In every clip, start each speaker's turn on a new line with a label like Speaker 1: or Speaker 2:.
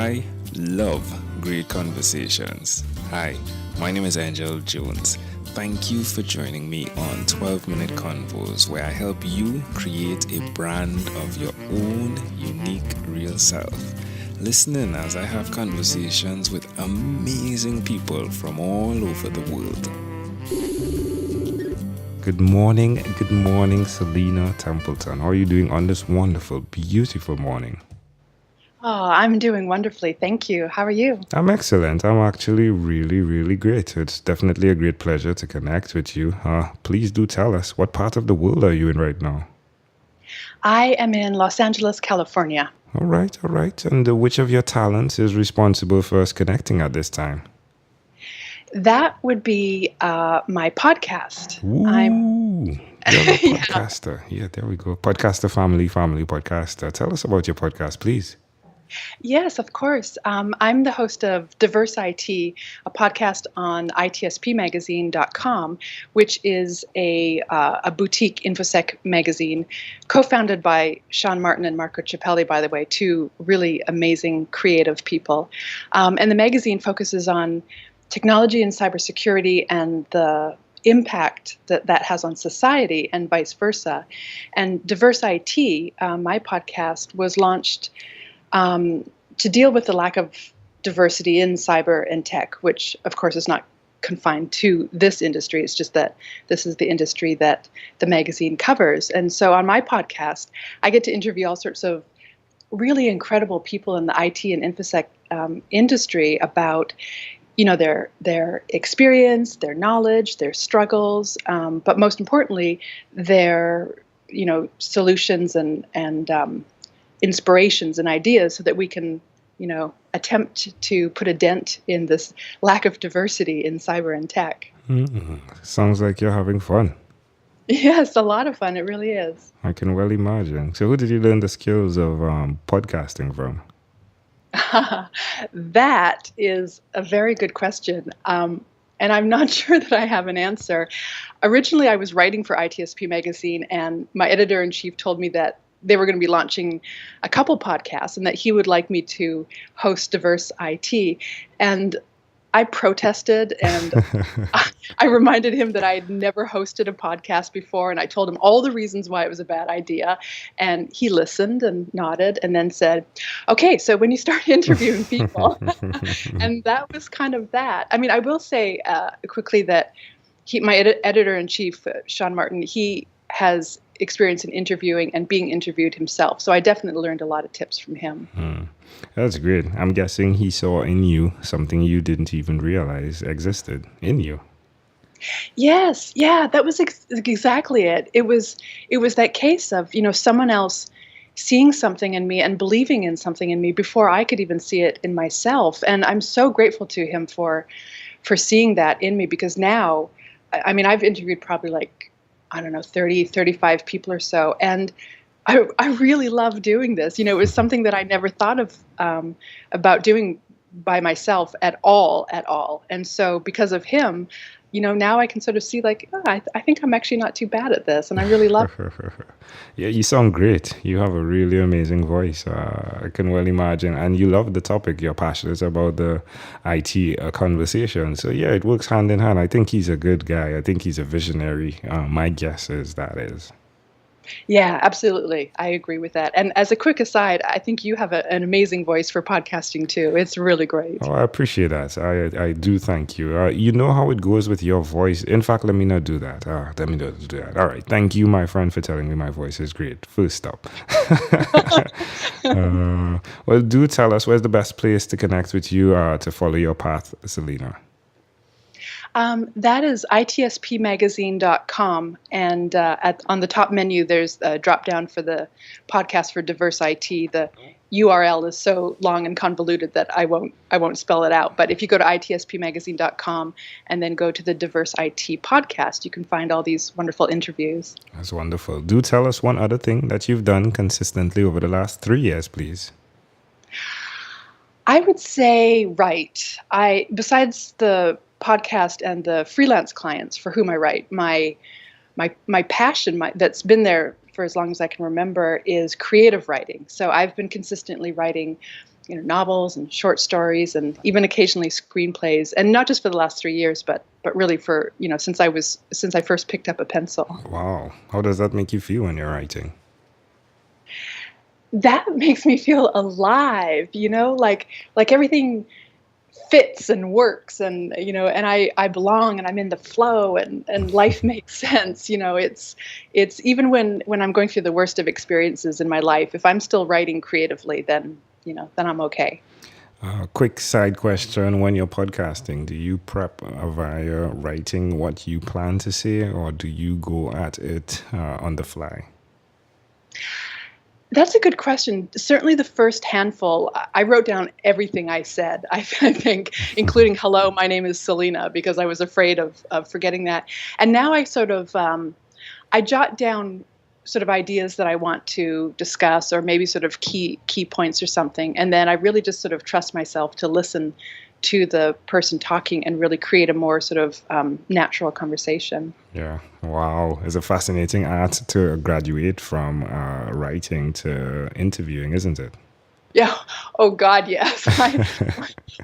Speaker 1: I love great conversations. Hi, my name is Angel Jones. Thank you for joining me on 12-Minute Convos, where I help you create a brand of your own unique real self. Listen in as I have conversations with amazing people from all over the world. Good morning, Selena Templeton. How are you doing on this wonderful, beautiful morning?
Speaker 2: Oh, I'm doing wonderfully. Thank you. How are you?
Speaker 1: I'm excellent. I'm actually really great. It's definitely a great pleasure to connect with you. Please do tell us, what part of the world are you in right now?
Speaker 2: I am in Los Angeles, California.
Speaker 1: All right. And which of your talents is responsible for us connecting at this time?
Speaker 2: That would be my podcast.
Speaker 1: Ooh, you're a podcaster. Yeah, there we go. Podcaster family podcaster. Tell us about your podcast, please.
Speaker 2: Yes, of course. I'm the host of Diverse IT, a podcast on ITSPmagazine.com, which is a boutique InfoSec magazine co-founded by Sean Martin and Marco Ciappelli, by the way, two really amazing creative people. And the magazine focuses on technology and cybersecurity and the impact that has on society and vice versa. And Diverse IT, my podcast, was launched to deal with the lack of diversity in cyber and tech, which of course is not confined to this industry. It's just that this is the industry that the magazine covers. And so on my podcast, I get to interview all sorts of really incredible people in the IT and InfoSec industry about their experience, their knowledge, their struggles, but most importantly, their solutions and inspirations and ideas so that we can, attempt to put a dent in this lack of diversity in cyber and tech.
Speaker 1: Sounds like you're having fun.
Speaker 2: Yes, a lot of fun. It really is.
Speaker 1: I can well imagine. So who did you learn the skills of podcasting from?
Speaker 2: That is a very good question. And I'm not sure that I have an answer. Originally, I was writing for ITSP Magazine, and my editor-in-chief told me that they were going to be launching a couple podcasts and that he would like me to host Diverse IT. And I protested, and I reminded him that I had never hosted a podcast before, and I told him all the reasons why it was a bad idea. And he listened and nodded and then said, okay, so when you start interviewing people, and that was kind of that. I mean, I will say quickly that my editor-in-chief, Sean Martin, he has experience in interviewing and being interviewed himself. So I definitely learned a lot of tips from him.
Speaker 1: That's great. I'm guessing he saw in you something you didn't even realize existed in you.
Speaker 2: Yes. Yeah, that was exactly it. It was that case of, someone else seeing something in me and believing in something in me before I could even see it in myself. And I'm so grateful to him for seeing that in me, because now, I mean, I've interviewed probably 30, 35 people or so. And I really love doing this. It was something that I never thought of about doing by myself at all. And so because of him, now I can sort of see I think I'm actually not too bad at this. And I really love it.
Speaker 1: Yeah, you sound great. You have a really amazing voice. I can well imagine. And you love the topic. You're passionate about the IT conversation. So yeah, it works hand in hand. I think he's a good guy. I think he's a visionary. My guess is that is.
Speaker 2: Yeah, absolutely. I agree with that. And as a quick aside, I think you have an amazing voice for podcasting too. It's really great.
Speaker 1: Oh, I appreciate that. I do thank you. You know how it goes with your voice. In fact, let me not do that. Let me not do that. All right. Thank you, my friend, for telling me my voice is great. First stop. Well, do tell us, where's the best place to connect with you to follow your path, Selena?
Speaker 2: That is ITSPmagazine.com. And on the top menu, there's a drop down for the podcast for Diverse IT. The URL is so long and convoluted that I won't spell it out. But if you go to ITSPmagazine.com and then go to the Diverse IT podcast, you can find all these wonderful interviews.
Speaker 1: That's wonderful. Do tell us one other thing that you've done consistently over the last 3 years, please.
Speaker 2: I would say besides the podcast and the freelance clients for whom I write, my passion that's been there for as long as I can remember is creative writing. So I've been consistently writing novels and short stories and even occasionally screenplays, and not just for the last 3 years, but really for, since I first picked up a pencil.
Speaker 1: Wow. How does that make you feel when you're writing?
Speaker 2: That makes me feel alive, like everything fits and works, and and I belong, and I'm in the flow, and life makes sense. It's even when I'm going through the worst of experiences in my life, if I'm still writing creatively, then I'm okay.
Speaker 1: Quick side question: when you're podcasting, do you prep via writing what you plan to say, or do you go at it on the fly?
Speaker 2: That's a good question. Certainly the first handful, I wrote down everything I said, I think, including hello, my name is Selena, because I was afraid of forgetting that. And now I sort of, I jot down sort of ideas that I want to discuss, or maybe sort of key points or something. And then I really just sort of trust myself to listen to the person talking and really create a more sort of natural conversation.
Speaker 1: Yeah. Wow. It's a fascinating art to graduate from writing to interviewing, isn't it?
Speaker 2: Yeah. Oh, God, yes.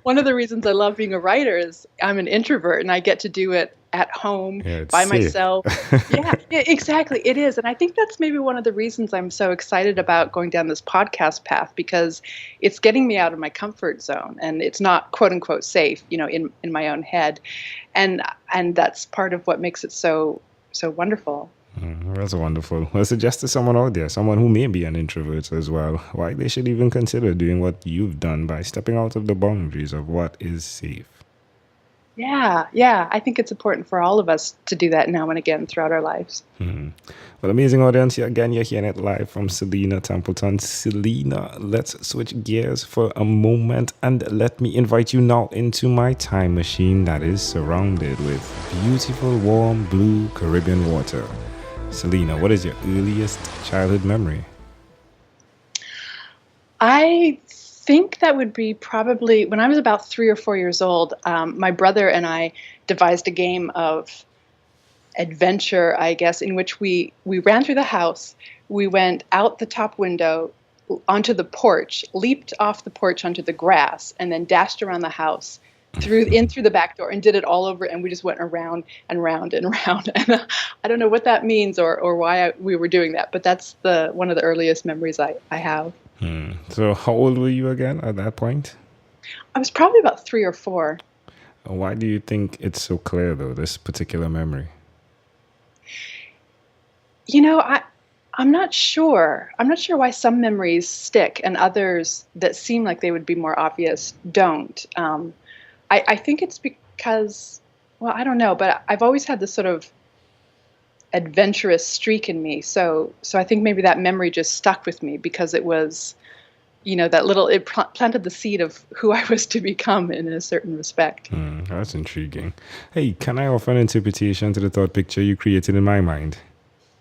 Speaker 2: One of the reasons I love being a writer is I'm an introvert, and I get to do it at home by myself. Yeah, exactly. It is. And I think that's maybe one of the reasons I'm so excited about going down this podcast path, because it's getting me out of my comfort zone, and it's not quote unquote safe, in my own head. And that's part of what makes it so wonderful.
Speaker 1: That's wonderful. Well, suggest to someone out there, someone who may be an introvert as well, why they should even consider doing what you've done by stepping out of the boundaries of what is safe.
Speaker 2: Yeah. I think it's important for all of us to do that now and again throughout our lives.
Speaker 1: Well, amazing audience. Again, you're hearing it live from Selena Templeton. Selena, let's switch gears for a moment and let me invite you now into my time machine that is surrounded with beautiful, warm, blue Caribbean water. Selena, what is your earliest childhood memory?
Speaker 2: I think that would be probably when I was about 3 or 4 years old. My brother and I devised a game of adventure, I guess, in which we ran through the house. We went out the top window onto the porch, leaped off the porch onto the grass, and then dashed around the house through the back door, and did it all over. And we just went around and round and round. And I don't know what that means or why we were doing that, but that's one of the earliest memories I have.
Speaker 1: So how old were you again at that point?
Speaker 2: I was probably about 3 or 4.
Speaker 1: Why do you think it's so clear, though, this particular memory?
Speaker 2: I'm not sure. I'm not sure why some memories stick and others that seem like they would be more obvious don't. I think it's because, well, I don't know, but I've always had this sort of adventurous streak in me. So I think maybe that memory just stuck with me because it was, it planted the seed of who I was to become in a certain respect.
Speaker 1: That's intriguing. Hey, can I offer an interpretation to the thought picture you created in my mind?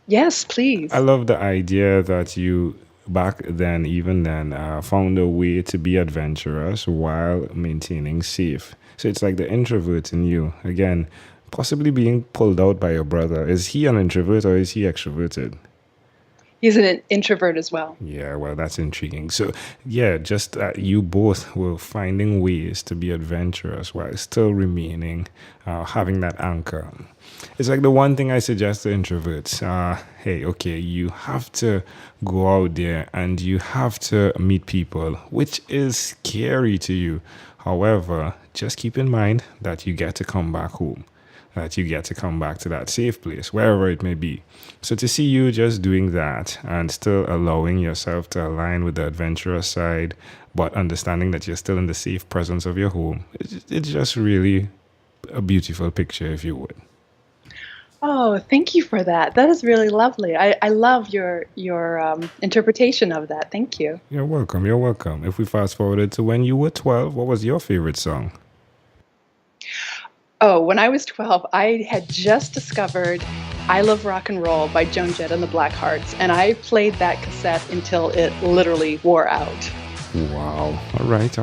Speaker 2: Yes, please.
Speaker 1: I love the idea that you, back then, even then, found a way to be adventurous while maintaining safe. So it's like the introvert in you, again, possibly being pulled out by your brother. Is he an introvert or is he extroverted?
Speaker 2: He's an introvert as well.
Speaker 1: Yeah, well, that's intriguing. So, yeah, just you both were finding ways to be adventurous while still remaining, having that anchor. It's like the one thing I suggest to introverts. Hey, okay, you have to go out there and you have to meet people, which is scary to you. However, just keep in mind that you get to come back home, that you get to come back to that safe place, wherever it may be. So to see you just doing that and still allowing yourself to align with the adventurous side, but understanding that you're still in the safe presence of your home, it's just really a beautiful picture, if you would.
Speaker 2: Oh, thank you for that. That is really lovely. I love your interpretation of that. Thank you.
Speaker 1: You're welcome. You're welcome. If we fast forwarded to when you were 12, what was your favorite song?
Speaker 2: Oh, when I was 12, I had just discovered I Love Rock and Roll by Joan Jett and the Blackhearts, and I played that cassette until it literally wore out.
Speaker 1: Wow. All right.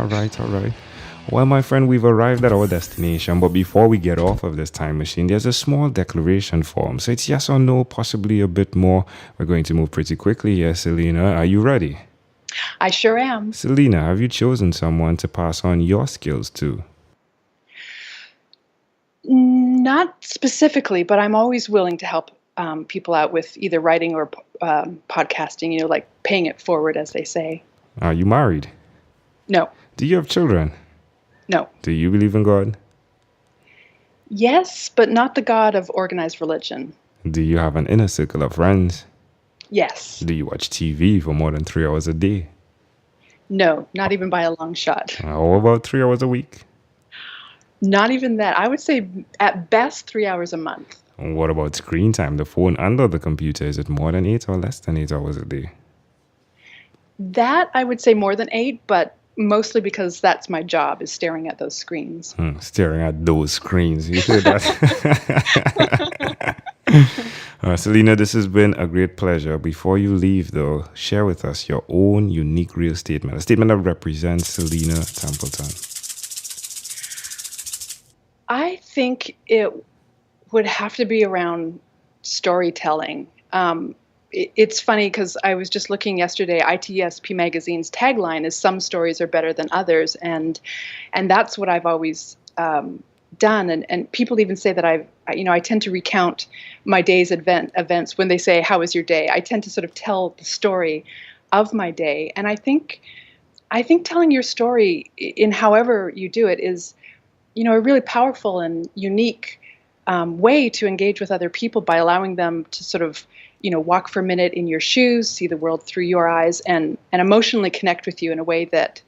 Speaker 1: Well, my friend, we've arrived at our destination, but before we get off of this time machine, there's a small declaration form. So it's yes or no, possibly a bit more. We're going to move pretty quickly here, Selena. Are you ready?
Speaker 2: I sure am.
Speaker 1: Selena, have you chosen someone to pass on your skills to?
Speaker 2: Not specifically, but I'm always willing to help people out with either writing or podcasting, like paying it forward, as they say.
Speaker 1: Are you married?
Speaker 2: No.
Speaker 1: Do you have children?
Speaker 2: No.
Speaker 1: Do you believe in God?
Speaker 2: Yes, but not the God of organized religion.
Speaker 1: Do you have an inner circle of friends?
Speaker 2: Yes.
Speaker 1: Do you watch TV for more than 3 hours a day?
Speaker 2: No, not even by a long shot.
Speaker 1: How about 3 hours a week?
Speaker 2: Not even that. I would say at best 3 hours a month.
Speaker 1: And what about screen time, the phone and or the computer? Is it more than 8 or less than 8 hours a day?
Speaker 2: That I would say more than 8, but mostly because that's my job, is staring at those screens.
Speaker 1: Staring at those screens. You hear that? Selena, this has been a great pleasure. Before you leave, though, share with us your own unique real statement, a statement that represents Selena Templeton.
Speaker 2: I think it would have to be around storytelling. It's funny because I was just looking yesterday. ITSPmagazine's tagline is "Some stories are better than others," and that's what I've always done. And people even say that I tend to recount my day's events when they say, "How was your day?" I tend to sort of tell the story of my day, and I think telling your story in however you do it is, a really powerful and unique way to engage with other people by allowing them to sort of, walk for a minute in your shoes, see the world through your eyes, and emotionally connect with you in a way that,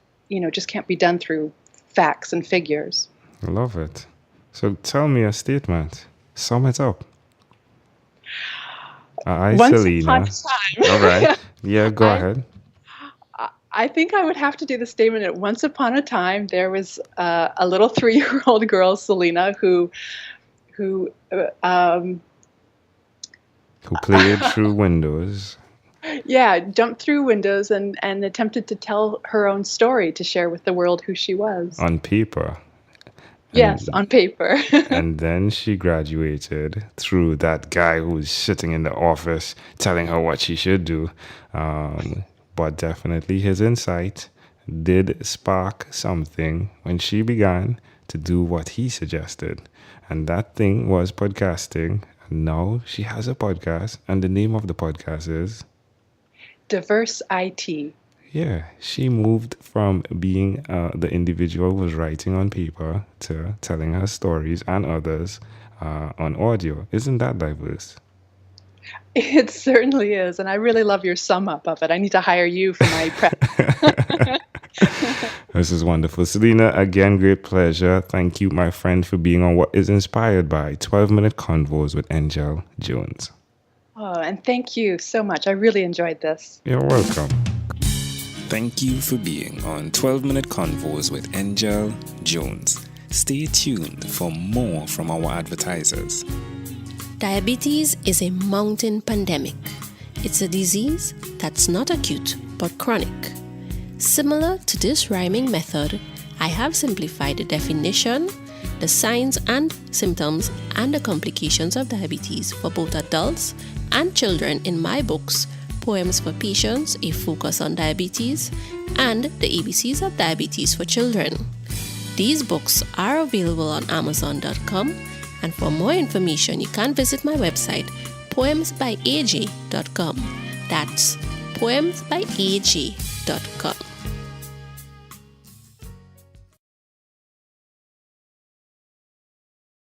Speaker 2: just can't be done through facts and figures.
Speaker 1: I love it. So tell me a statement. Sum it up.
Speaker 2: Once
Speaker 1: Selena.
Speaker 2: upon a time.
Speaker 1: All right. Yeah, go ahead.
Speaker 2: I think I would have to do the statement that once upon a time there was a little 3-year-old girl, Selena, who
Speaker 1: played through windows.
Speaker 2: Yeah, jumped through windows and attempted to tell her own story to share with the world who she was.
Speaker 1: On paper.
Speaker 2: Yes, on paper.
Speaker 1: And then she graduated through that guy who was sitting in the office telling her what she should do. But definitely his insight did spark something when she began to do what he suggested. And that thing was podcasting. And now she has a podcast. And the name of the podcast is
Speaker 2: Diverse IT.
Speaker 1: Yeah, she moved from being the individual who was writing on paper to telling her stories and others on audio. Isn't that diverse?
Speaker 2: It certainly is. And I really love your sum up of it. I need to hire you for my prep.
Speaker 1: This is wonderful. Selena, again, great pleasure. Thank you, my friend, for being on what is inspired by 12-Minute Convos with Angel Jones.
Speaker 2: Oh, and thank you so much. I really enjoyed this.
Speaker 1: You're welcome.
Speaker 3: Thank you for being on 12-Minute Convos with Angel Jones. Stay tuned for more from our advertisers.
Speaker 4: Diabetes is a mountain pandemic. It's a disease that's not acute but chronic. Similar to this rhyming method, I have simplified the definition, the signs and symptoms, and the complications of diabetes for both adults and children in my books, Poems for Patients, A Focus on Diabetes, and The ABCs of Diabetes for Children. These books are available on Amazon.com, and for more information, you can visit my website, poemsbyaj.com. That's poemsbyaj.com.